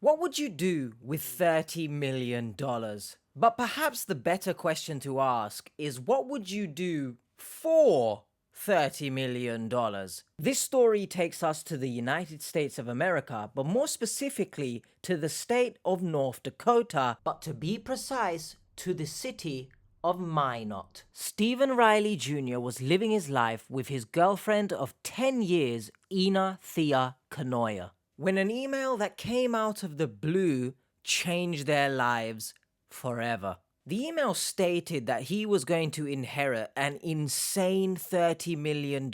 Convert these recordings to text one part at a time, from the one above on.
What would you do with $30 million? But perhaps the better question to ask is what would you do for $30 million? This story takes us to the United States of America, but more specifically to the state of North Dakota, but to be precise, to the city of Minot. Stephen Riley Jr. was living his life with his girlfriend of 10 years, Ina Thea Kanoya, when an email that came out of the blue changed their lives forever. The email stated that he was going to inherit an insane $30 million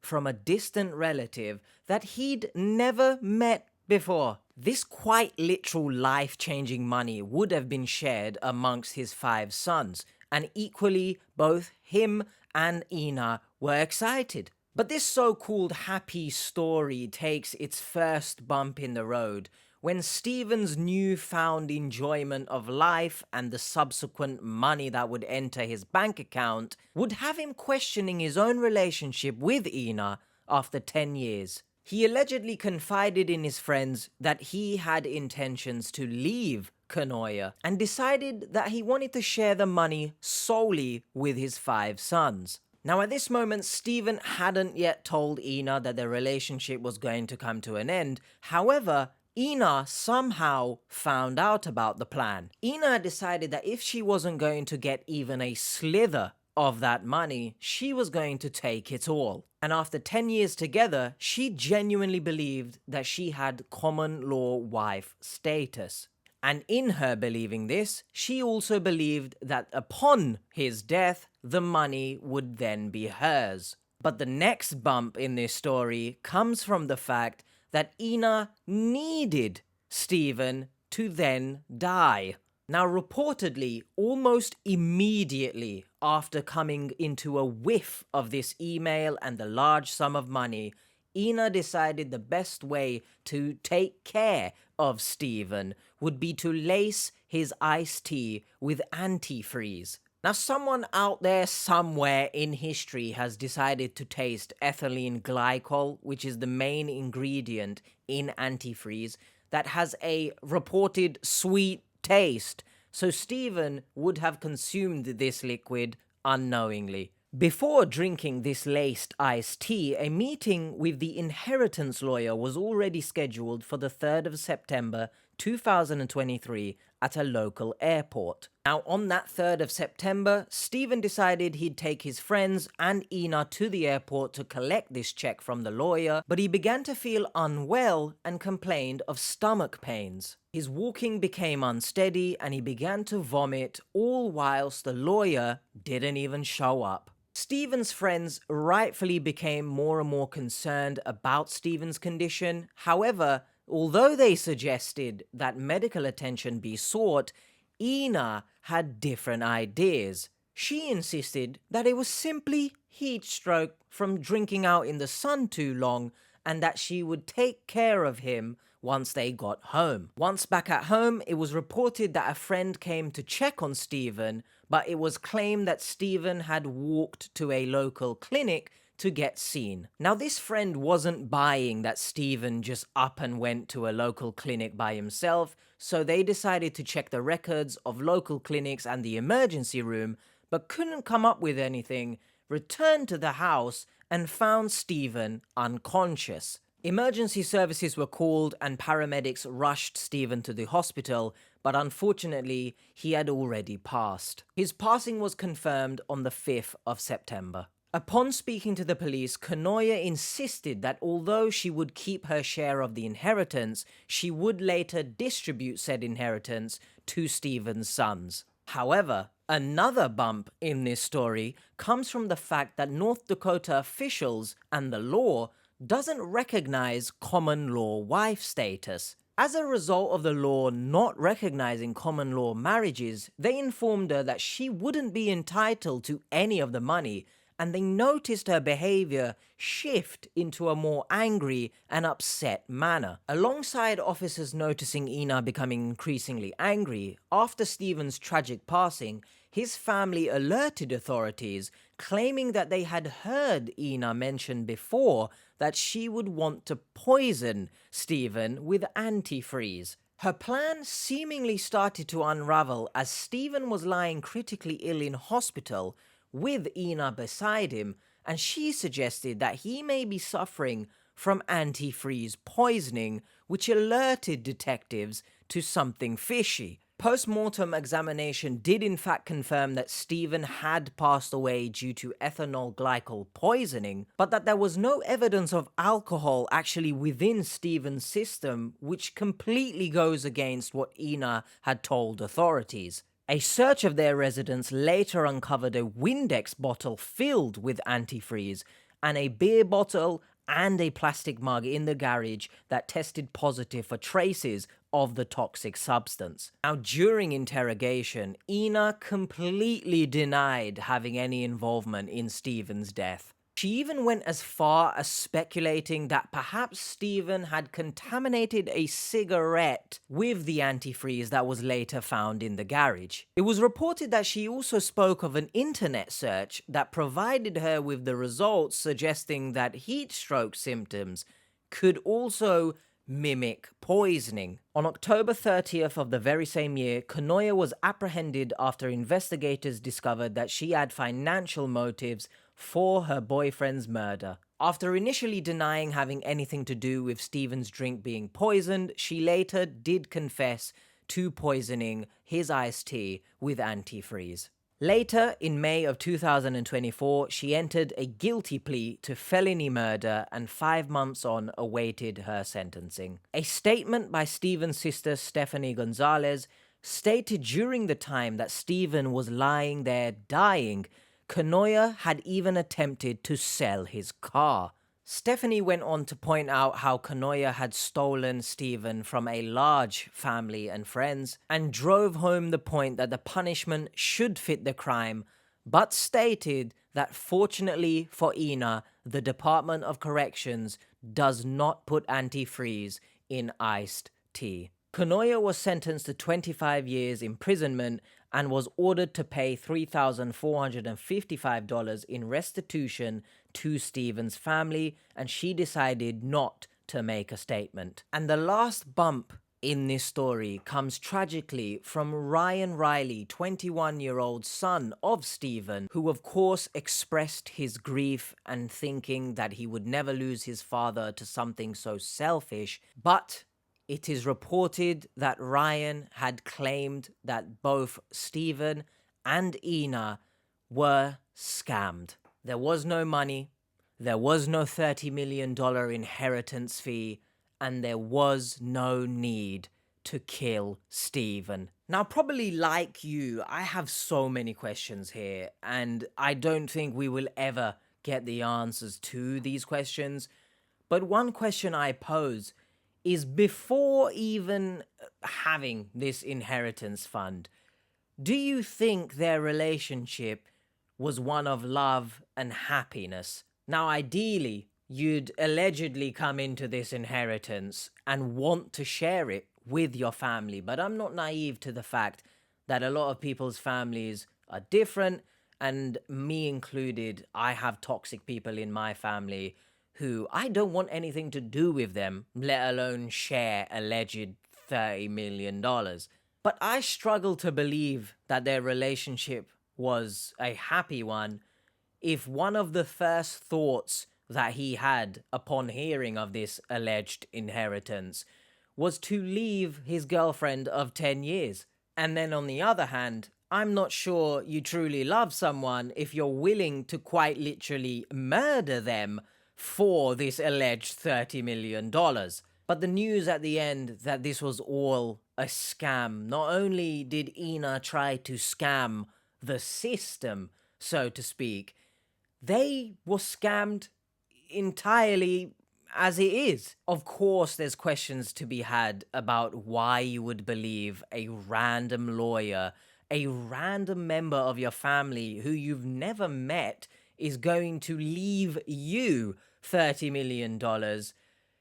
from a distant relative that he'd never met before. This quite literal life-changing money would have been shared amongst his 5 sons, and equally both him and Ina were excited. But this so-called happy story takes its first bump in the road when Stephen's newfound enjoyment of life and the subsequent money that would enter his bank account would have him questioning his own relationship with Ina after 10 years. He allegedly confided in his friends that he had intentions to leave Kanoya and decided that he wanted to share the money solely with his 5 sons. Now at this moment, Stephen hadn't yet told Ina that their relationship was going to come to an end. However, Ina somehow found out about the plan. Ina decided that if she wasn't going to get even a slither of that money, she was going to take it all. And after 10 years together, she genuinely believed that she had common law wife status. And in her believing this, she also believed that upon his death, the money would then be hers. But the next bump in this story comes from the fact that Ina needed Stephen to then die. Now, reportedly, almost immediately after coming into a whiff of this email and the large sum of money, Ina decided the best way to take care of Stephen would be to lace his iced tea with antifreeze. Now, someone out there somewhere in history has decided to taste ethylene glycol, which is the main ingredient in antifreeze, that has a reported sweet taste. So Stephen would have consumed this liquid unknowingly. Before drinking this laced iced tea, a meeting with the inheritance lawyer was already scheduled for the 3rd of September 2023 at a local airport. Now, on that 3rd of September, Stephen decided he'd take his friends and Ina to the airport to collect this check from the lawyer, but he began to feel unwell and complained of stomach pains. His walking became unsteady and he began to vomit, all whilst the lawyer didn't even show up. Stephen's friends rightfully became more and more concerned about Stephen's condition. However, although they suggested that medical attention be sought, Ina had different ideas. She insisted that it was simply heat stroke from drinking out in the sun too long and that she would take care of him once they got home. Once back at home, it was reported that a friend came to check on Stephen, but it was claimed that Stephen had walked to a local clinic to get seen. Now, this friend wasn't buying that Stephen just up and went to a local clinic by himself, so they decided to check the records of local clinics and the emergency room, but couldn't come up with anything, returned to the house and found Stephen unconscious. Emergency services were called and paramedics rushed Stephen to the hospital, but unfortunately, he had already passed. His passing was confirmed on the 5th of September. Upon speaking to the police, Kanoya insisted that although she would keep her share of the inheritance, she would later distribute said inheritance to Stephen's sons. However, another bump in this story comes from the fact that North Dakota officials and the law doesn't recognize common law wife status. As a result of the law not recognizing common law marriages, they informed her that she wouldn't be entitled to any of the money, and they noticed her behavior shift into a more angry and upset manner. Alongside officers noticing Ina becoming increasingly angry, after Stephen's tragic passing, his family alerted authorities, claiming that they had heard Ina mention before that she would want to poison Stephen with antifreeze. Her plan seemingly started to unravel as Stephen was lying critically ill in hospital with Ina beside him, and she suggested that he may be suffering from antifreeze poisoning, which alerted detectives to something fishy. Post-mortem examination did in fact confirm that Stephen had passed away due to ethanol glycol poisoning, but that there was no evidence of alcohol actually within Stephen's system, which completely goes against what Ina had told authorities. A search of their residence later uncovered a Windex bottle filled with antifreeze and a beer bottle and a plastic mug in the garage that tested positive for traces of the toxic substance. Now, during interrogation, Ina completely denied having any involvement in Stephen's death. She even went as far as speculating that perhaps Stephen had contaminated a cigarette with the antifreeze that was later found in the garage. It was reported that she also spoke of an internet search that provided her with the results suggesting that heat stroke symptoms could also mimic poisoning. On October 30th of the very same year, Kanoya was apprehended after investigators discovered that she had financial motives for her boyfriend's murder. After initially denying having anything to do with Stephen's drink being poisoned, she later did confess to poisoning his iced tea with antifreeze. Later, in May of 2024, she entered a guilty plea to felony murder and 5 months on awaited her sentencing. A statement by Stephen's sister Stephanie Gonzalez stated during the time that Stephen was lying there dying, Kanoya had even attempted to sell his car. Stephanie went on to point out how Kanoya had stolen Stephen from a large family and friends and drove home the point that the punishment should fit the crime, but stated that fortunately for Ina, the Department of Corrections does not put antifreeze in iced tea. Kanoya was sentenced to 25 years imprisonment and was ordered to pay $3,455 in restitution to Stephen's family, and she decided not to make a statement. And the last bump in this story comes tragically from Ryan Riley, 21-year-old son of Stephen, who of course expressed his grief and thinking that he would never lose his father to something so selfish, but it is reported that Ryan had claimed that both Stephen and Ina were scammed. There was no money, there was no $30 million inheritance fee, and there was no need to kill Stephen. Now, probably like you, I have so many questions here, and I don't think we will ever get the answers to these questions. But one question I pose is, before even having this inheritance fund, do you think their relationship was one of love and happiness? Now, ideally, you'd allegedly come into this inheritance and want to share it with your family, but I'm not naive to the fact that a lot of people's families are different, and me included. I have toxic people in my family who I don't want anything to do with them, let alone share alleged $30 million. But I struggle to believe that their relationship was a happy one if one of the first thoughts that he had upon hearing of this alleged inheritance was to leave his girlfriend of 10 years. And then on the other hand, I'm not sure you truly love someone if you're willing to quite literally murder them for this alleged $30 million. But the news at the end that this was all a scam. Not only did Ina try to scam the system, so to speak, they were scammed entirely as it is. Of course, there's questions to be had about why you would believe a random lawyer, a random member of your family who you've never met, is going to leave you $30 million.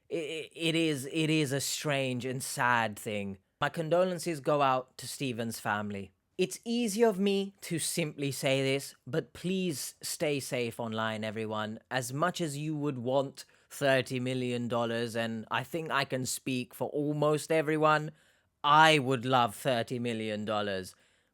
It is a strange and sad thing. My condolences go out to Stephen's family. It's easy of me to simply say this, but please stay safe online, everyone. As much as you would want $30 million, and I think I can speak for almost everyone, I would love $30 million.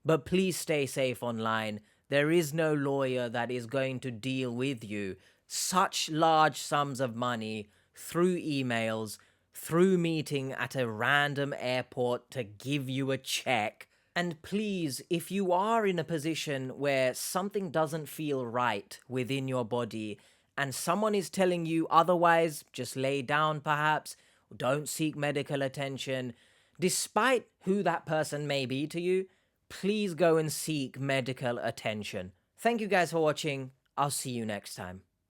But please stay safe online. There is no lawyer that is going to deal with you such large sums of money through emails, through meeting at a random airport to give you a check. And please, if you are in a position where something doesn't feel right within your body and someone is telling you otherwise, just lay down perhaps, don't seek medical attention, despite who that person may be to you, please go and seek medical attention. Thank you guys for watching. I'll see you next time.